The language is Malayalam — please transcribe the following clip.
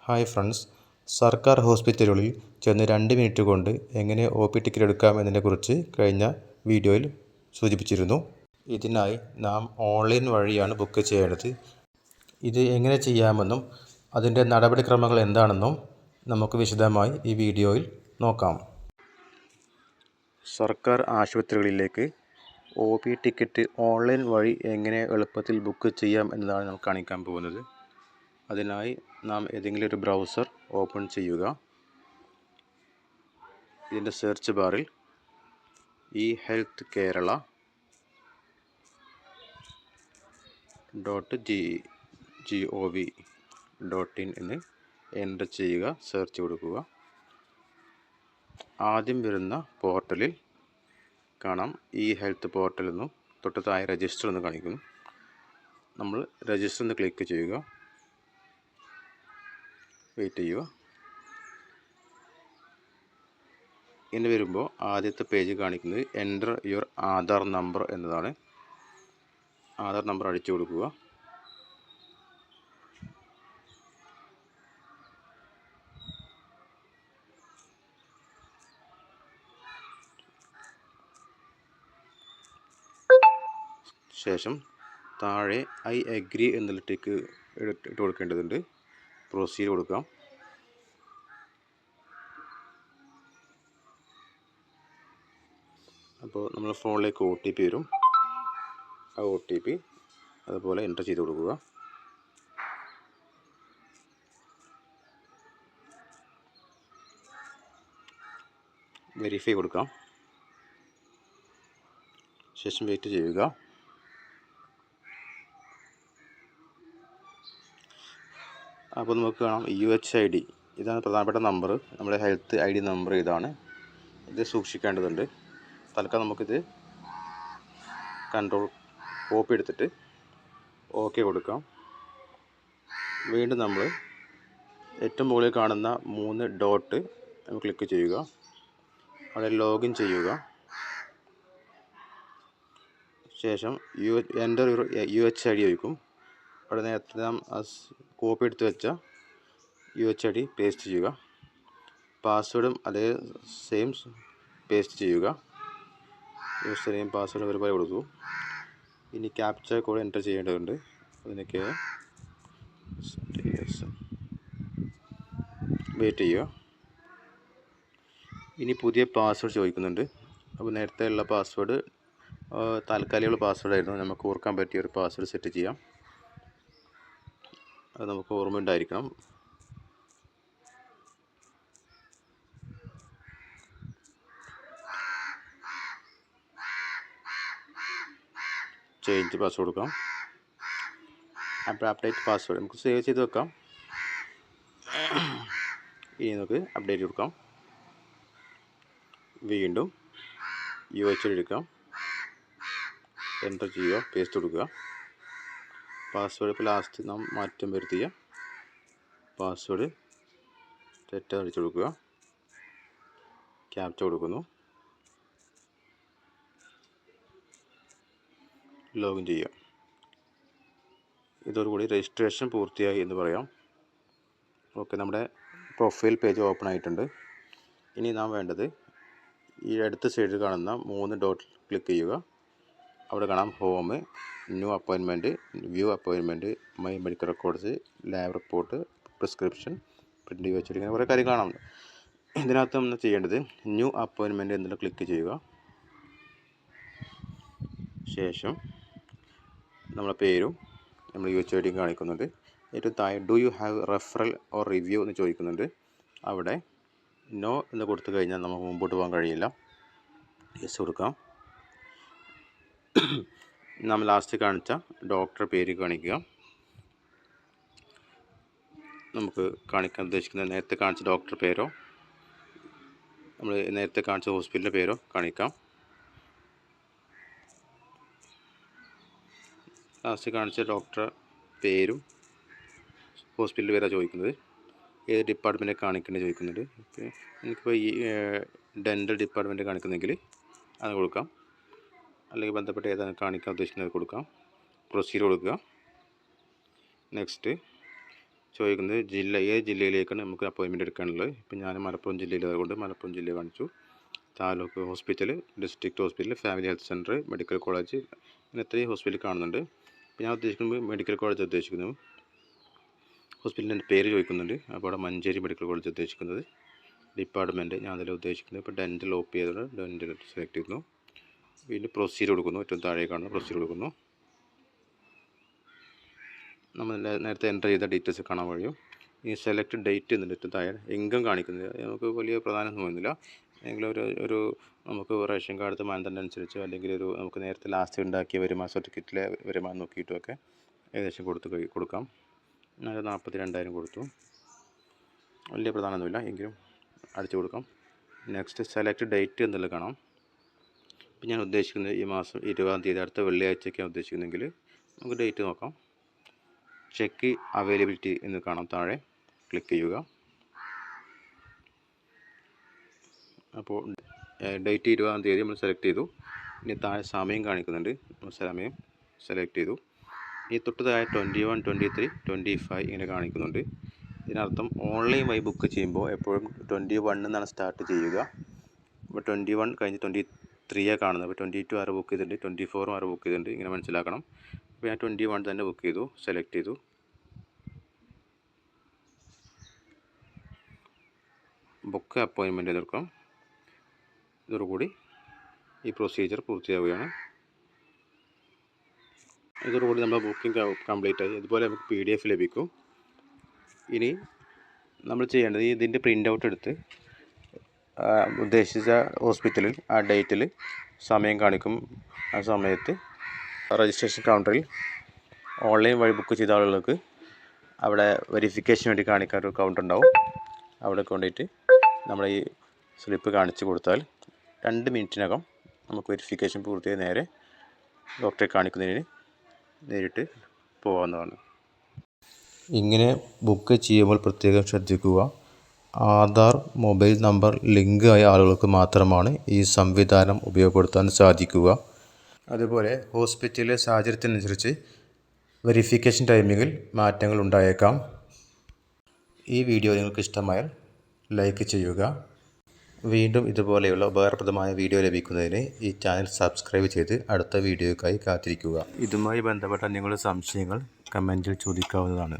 ഹായ് ഫ്രണ്ട്സ്, സർക്കാർ ഹോസ്പിറ്റലുകളിൽ ചെന്ന് 2 മിനിറ്റ് കൊണ്ട് എങ്ങനെ OP ടിക്കറ്റ് എടുക്കാം എന്നതിനെക്കുറിച്ച് കഴിഞ്ഞ വീഡിയോയിൽ സൂചിപ്പിച്ചിരുന്നു. ഇതിനായി നാം ഓൺലൈൻ വഴിയാണ് ബുക്ക് ചെയ്യേണ്ടത്. ഇത് എങ്ങനെ ചെയ്യാമെന്നും അതിൻ്റെ നടപടിക്രമങ്ങൾ എന്താണെന്നും നമുക്ക് വിശദമായി ഈ വീഡിയോയിൽ നോക്കാം. സർക്കാർ ആശുപത്രികളിലേക്ക് OP ടിക്കറ്റ് ഓൺലൈൻ വഴി എങ്ങനെ എളുപ്പത്തിൽ ബുക്ക് ചെയ്യാം എന്നതാണ് നമ്മൾ കാണിക്കാൻ പോകുന്നത്. അതിനായി നാം ഏതെങ്കിലും ഒരു ബ്രൗസർ ഓപ്പൺ ചെയ്യുക. ഇതിൻ്റെ സെർച്ച് ബാറിൽ eHealthKerala.gov.in എന്ന് എൻ്റർ ചെയ്യുക, സെർച്ച് കൊടുക്കുക. ആദ്യം വരുന്ന പോർട്ടലിൽ കാണാം eHealth പോർട്ടൽ എന്നും തൊട്ട് താഴെ രജിസ്റ്റർ എന്ന് കാണിക്കുന്നു. നമ്മൾ രജിസ്റ്റർ എന്ന് ക്ലിക്ക് ചെയ്യുക. വെയിറ്റ് ചെയ്യുക. ഇങ്ങനെ വരുമ്പോൾ ആദ്യത്തെ പേജ് കാണിക്കുന്നത് എൻ്റർ യുവർ ആധാർ നമ്പർ എന്നതാണ്. ആധാർ നമ്പർ അടിച്ചു കൊടുക്കുക. ശേഷം താഴെ ഐ അഗ്രി എന്നുള്ള ടിക്ക് ഇട്ട് കൊടുക്കേണ്ടതുണ്ട്. പ്രൊസീഡ് കൊടുക്കാം. അപ്പോൾ നമ്മുടെ ഫോണിലേക്ക് OTP വരും. ആ OTP അതുപോലെ എൻ്റർ ചെയ്ത് കൊടുക്കുക. വെരിഫൈ കൊടുക്കാം. ശേഷം വെയിറ്റ് ചെയ്യുക. അപ്പോൾ നമുക്ക് കാണാം UHID, ഇതാണ് പ്രധാനപ്പെട്ട നമ്പർ. നമ്മുടെ ഹെൽത്ത് ID നമ്പർ ഇതാണ്. ഇത് സൂക്ഷിക്കേണ്ടതുണ്ട്. തൽക്കാലം നമുക്കിത് കോപ്പി എടുത്തിട്ട് OK കൊടുക്കാം. വീണ്ടും നമ്മൾ ഏറ്റവും മുകളിൽ കാണുന്ന 3 ഡോട്ട് ക്ലിക്ക് ചെയ്യുക. അവിടെ ലോഗിൻ ചെയ്യുക. ശേഷം എൻ്റർ UHID ചോദിക്കും. അവിടെ നേരത്തെ നാം കോപ്പി എടുത്ത് വെച്ച UHID പേസ്റ്റ് ചെയ്യുക. പാസ്വേഡും അതേ സെയിം പേസ്റ്റ് ചെയ്യുക. യൂസർ നെയിം പാസ്വേഡ് ഒരുപോലെ കൊടുത്തു. ഇനി ക്യാപ്ച കോഡ് എൻ്റർ ചെയ്യേണ്ടതുണ്ട്. അതിനൊക്കെ വെയിറ്റ് ചെയ്യുക. ഇനി പുതിയ പാസ്വേഡ് ചോദിക്കുന്നുണ്ട്. അപ്പോൾ നേരത്തെ ഉള്ള പാസ്വേഡ് താൽക്കാലികമുള്ള പാസ്വേഡായിരുന്നു. നമുക്ക് ഓർക്കാൻ പറ്റിയ ഒരു പാസ്വേഡ് സെറ്റ് ചെയ്യാം. അത് നമുക്ക് ഓർമ്മ ഉണ്ടായിരിക്കണം. ചേഞ്ച് പാസ്വേഡ് കൊടുക്കാം. അപ്പോൾ അപ്ഡേറ്റ് പാസ്വേഡ് നമുക്ക് സേവ് ചെയ്ത് വെക്കാം. ഇനി നമുക്ക് അപ്ഡേറ്റ് കൊടുക്കാം. വീണ്ടും UHID എടുക്കാം. എൻ്റർ ചെയ്യുക, പേസ്റ്റ് കൊടുക്കുക. പാസ്വേഡ് ഇപ്പോൾ ലാസ്റ്റ് നാം മാറ്റം വരുത്തിയ പാസ്വേഡ് തെറ്റാതെ അടിച്ചു കൊടുക്കുക. ക്യാപ്ച കൊടുക്കുന്നു. ലോഗിൻ ചെയ്യുക. ഇതോടുകൂടി രജിസ്ട്രേഷൻ പൂർത്തിയായി എന്ന് പറയാം. ഓക്കെ, നമ്മുടെ പ്രൊഫൈൽ പേജ് ഓപ്പൺ ആയിട്ടുണ്ട്. ഇനി നാം വേണ്ടത് ഈ അടുത്ത സൈഡിൽ കാണുന്ന 3 ഡോട്ട് ക്ലിക്ക് ചെയ്യുക. അവിടെ കാണാം home, new appointment, view appointment, my medical records, lab report, prescription, print വെച്ചിട്ട് ഇങ്ങനെ കുറേ കാര്യം കാണാം. ഇതിനകത്ത് നമ്മൾ ചെയ്യേണ്ടത് ന്യൂ അപ്പോയിൻമെൻറ്റ് എന്നുള്ള ക്ലിക്ക് ചെയ്യുക. ശേഷം നമ്മുടെ പേരും നമ്മൾ UHID കാണിക്കുന്നുണ്ട്. ഏറ്റവും താഴെ do you have referral or review എന്ന് ചോദിക്കുന്നുണ്ട്. അവിടെ നോ എന്ന് കൊടുത്തു കഴിഞ്ഞാൽ നമുക്ക് മുമ്പോട്ട് പോകാൻ കഴിയില്ല. യെസ് കൊടുക്കാം. നമ്മൾ ലാസ്റ്റ് കാണിച്ച ഡോക്ടർ പേര് കാണിക്കുക. നമുക്ക് കാണിക്കാൻ ഉദ്ദേശിക്കുന്ന നേരത്തെ കാണിച്ച ഡോക്ടർ പേരോ നമ്മൾ നേരത്തെ കാണിച്ച ഹോസ്പിറ്റലിൻ്റെ പേരോ കാണിക്കാം. ലാസ്റ്റ് കാണിച്ച ഡോക്ടർ പേരും ഹോസ്പിറ്റൽ പേരാണ് ചോദിക്കുന്നത്. ഏത് ഡിപ്പാർട്ട്മെൻറ്റ് കാണിക്കേണ്ടത് ചോദിക്കുന്നുണ്ട്. എനിക്കിപ്പോൾ ഈ ഡെൻ്റൽ ഡിപ്പാർട്ട്മെൻറ്റ് കാണിക്കുന്നെങ്കിൽ അത് കൊടുക്കാം. അല്ലെങ്കിൽ ബന്ധപ്പെട്ട ഏതാണ് കാണിക്കാൻ ഉദ്ദേശിക്കുന്നത് കൊടുക്കാം. പ്രൊസീഡ് കൊടുക്കുക. നെക്സ്റ്റ്. ചോദിക്കുന്നത് ഏത് ജില്ലയിലേക്കാണ് നമുക്ക് അപ്പോയിൻമെൻറ്റ് എടുക്കാനുള്ളത്. ഇപ്പം ഞാൻ മലപ്പുറം ജില്ലയിലായതുകൊണ്ട് മലപ്പുറം ജില്ല കാണിച്ചു. Taluk hospital, district hospital, family health centre, medical college, ഇങ്ങനെ ഇത്രയും ഹോസ്പിറ്റൽ കാണുന്നുണ്ട്. ഇപ്പം ഞാൻ ഉദ്ദേശിക്കുന്നത് മെഡിക്കൽ കോളേജ് ഉദ്ദേശിക്കുന്നു. ഹോസ്പിറ്റലിൻ്റെ പേര് ചോദിക്കുന്നുണ്ട്. അപ്പോൾ അവിടെ മഞ്ചേരി മെഡിക്കൽ കോളേജ് ഉദ്ദേശിക്കുന്നത്. ഡിപ്പാർട്ട്മെൻറ്റ് ഞാൻ അതിൽ ഉദ്ദേശിക്കുന്നത് ഇപ്പോൾ ഡെൻറ്റൽ OP ചെയ്തത് ഡെൻറ്റൽ സെലക്ട് ചെയ്യുന്നു. വീണ്ടും പ്രൊസീഡ് കൊടുക്കുന്നു. ഏറ്റവും താഴെ കാണുന്ന പ്രൊസീഡ് കൊടുക്കുന്നു. നമ്മൾ നേരത്തെ എൻ്റർ ചെയ്ത ഡീറ്റെയിൽസ് കാണാൻ കഴിയും. ഈ സെലക്ട് ഡേറ്റ് എന്നുണ്ട് ഏറ്റവും താഴെ ഇൻകം കാണിക്കുന്നത് നമുക്ക് വലിയ പ്രാധാന്യം തോന്നുന്നില്ല. എങ്കിലും ഒരു നമുക്ക് റേഷൻ കാർഡത്തെ മാനദണ്ഡം അനുസരിച്ച് അല്ലെങ്കിൽ നമുക്ക് നേരത്തെ ലാസ്റ്റ് ഉണ്ടാക്കിയ വരുമാന സർട്ടിഫിക്കറ്റിലെ വരുമാനം നോക്കിയിട്ടുമൊക്കെ ഏകദേശം കൊടുക്കാം. ഞാൻ 42,000 കൊടുത്തു. വലിയ പ്രധാനമൊന്നുമില്ല, എങ്കിലും അടിച്ചു കൊടുക്കാം. നെക്സ്റ്റ് സെലക്ട് ഡേറ്റ് എന്നുള്ളത് കാണാം. ഇപ്പം ഞാൻ ഉദ്ദേശിക്കുന്നത് ഈ മാസം 20-ാം തീയതി, അടുത്ത വെള്ളിയാഴ്ചയ്ക്കാണ് ഉദ്ദേശിക്കുന്നതെങ്കിൽ നമുക്ക് ഡേറ്റ് നോക്കാം. ചെക്ക് അവൈലബിലിറ്റി എന്ന് കാണാം. താഴെ ക്ലിക്ക് ചെയ്യുക. അപ്പോൾ ഡേറ്റ് 20-ാം തീയതി നമ്മൾ സെലക്ട് ചെയ്തു. ഇനി താഴെ സമയം കാണിക്കുന്നുണ്ട്. സമയം സെലക്ട് ചെയ്തു. ഈ തൊട്ട് താഴെ 21, 23, 25 ഇങ്ങനെ കാണിക്കുന്നുണ്ട്. ഇതിനർത്ഥം ഓൺലൈൻ വഴി ബുക്ക് ചെയ്യുമ്പോൾ എപ്പോഴും 21 എന്നാണ് സ്റ്റാർട്ട് ചെയ്യുക. അപ്പോൾ 21 കഴിഞ്ഞ് 23 കാണുന്നത്. അപ്പോൾ 22 ആറ് ബുക്ക് ചെയ്തിട്ടുണ്ട്, 24 ആറ് ബുക്ക് ചെയ്തിട്ടുണ്ട്. ഇങ്ങനെ മനസ്സിലാക്കണം. അപ്പോൾ ഞാൻ 21 തന്നെ ബുക്ക് ചെയ്തു, സെലക്ട് ചെയ്തു. ബുക്ക് അപ്പോയിൻമെൻറ്റ് എടുക്കാം. ഇതോടുകൂടി ഈ പ്രൊസീജിയർ പൂർത്തിയാവുകയാണ്. ഇതോടുകൂടി നമ്മൾ ബുക്കിംഗ് കംപ്ലീറ്റ് ആയി. ഇതുപോലെ നമുക്ക് PDF ലഭിക്കും. ഇനി നമ്മൾ ചെയ്യേണ്ടത് ഇതിൻ്റെ പ്രിൻ്റ് ഔട്ട് എടുത്ത് ഉദ്ദേശിച്ച ഹോസ്പിറ്റലിൽ ആ ഡേറ്റിൽ സമയം കാണിക്കും. ആ സമയത്ത് രജിസ്ട്രേഷൻ കൗണ്ടറിൽ ഓൺലൈൻ വഴി ബുക്ക് ചെയ്ത ആളുകൾക്ക് അവിടെ വെരിഫിക്കേഷന് വേണ്ടി കാണിക്കാൻ ഒരു കൗണ്ടർ ഉണ്ടാവും. അവിടെ കൊണ്ടുപോയിട്ട് നമ്മുടെ ഈ സ്ലിപ്പ് കാണിച്ചു കൊടുത്താൽ 2 മിനിറ്റിനകം നമുക്ക് വെരിഫിക്കേഷൻ പൂർത്തിയായി നേരെ ഡോക്ടറെ കാണിക്കുന്നതിന് നേരിട്ട് പോകാവുന്നതാണ്. ഇങ്ങനെ ബുക്ക് ചെയ്യുമ്പോൾ പ്രത്യേകം ശ്രദ്ധിക്കുക. ആധാർ മൊബൈൽ നമ്പർ ലിങ്ക് ആയ ആളുകൾക്ക് മാത്രമാണ് ഈ സംവിധാനം ഉപയോഗപ്പെടുത്താൻ സാധിക്കുക. അതുപോലെ ഹോസ്പിറ്റലിലെ സാഹചര്യത്തിനനുസരിച്ച് വെരിഫിക്കേഷൻ ടൈമിങ്ങിൽ മാറ്റങ്ങൾ ഉണ്ടായേക്കാം. ഈ വീഡിയോ നിങ്ങൾക്ക് ഇഷ്ടമായാൽ ലൈക്ക് ചെയ്യുക. വീണ്ടും ഇതുപോലെയുള്ള ഉപകാരപ്രദമായ വീഡിയോ ലഭിക്കുന്നതിന് ഈ ചാനൽ സബ്സ്ക്രൈബ് ചെയ്ത് അടുത്ത വീഡിയോയ്ക്കായി കാത്തിരിക്കുക. ഇതുമായി ബന്ധപ്പെട്ട നിങ്ങളുടെ സംശയങ്ങൾ കമൻറ്റിൽ ചോദിക്കാവുന്നതാണ്.